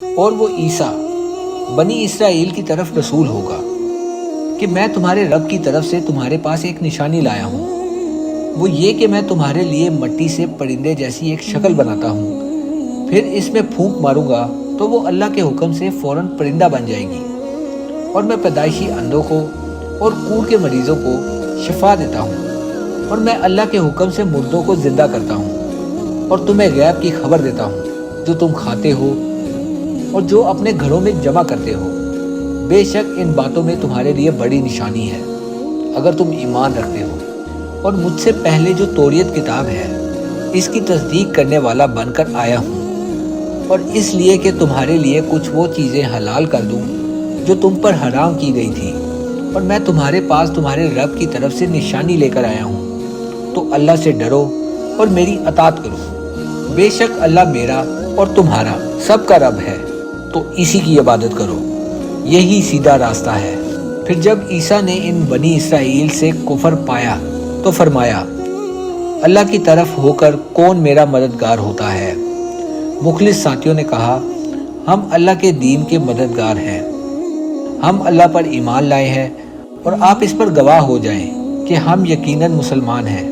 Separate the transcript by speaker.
Speaker 1: اور وہ عیسیٰ بنی اسرائیل کی طرف رسول ہوگا کہ میں تمہارے رب کی طرف سے تمہارے پاس ایک نشانی لایا ہوں، وہ یہ کہ میں تمہارے لیے مٹی سے پرندے جیسی ایک شکل بناتا ہوں، پھر اس میں پھونک ماروں گا تو وہ اللہ کے حکم سے فوراً پرندہ بن جائے گی، اور میں پیدائشی اندھوں کو اور کوڑ کے مریضوں کو شفا دیتا ہوں، اور میں اللہ کے حکم سے مردوں کو زندہ کرتا ہوں، اور تمہیں غیب کی خبر دیتا ہوں جو تم کھاتے ہو اور جو اپنے گھروں میں جمع کرتے ہو۔ بے شک ان باتوں میں تمہارے لیے بڑی نشانی ہے اگر تم ایمان رکھتے ہو، اور مجھ سے پہلے جو توریت کتاب ہے اس کی تصدیق کرنے والا بن کر آیا ہوں، اور اس لیے کہ تمہارے لیے کچھ وہ چیزیں حلال کر دوں جو تم پر حرام کی گئی تھی، اور میں تمہارے پاس تمہارے رب کی طرف سے نشانی لے کر آیا ہوں، تو اللہ سے ڈرو اور میری اطاعت کرو۔ بے شک اللہ میرا اور تمہارا سب کا رب ہے، تو اسی کی عبادت کرو، یہی سیدھا راستہ ہے۔ پھر جب عیسیٰ نے ان بنی اسرائیل سے کفر پایا تو فرمایا، اللہ کی طرف ہو کر کون میرا مددگار ہوتا ہے؟ مخلص ساتھیوں نے کہا، ہم اللہ کے دین کے مددگار ہیں، ہم اللہ پر ایمان لائے ہیں، اور آپ اس پر گواہ ہو جائیں کہ ہم یقیناً مسلمان ہیں۔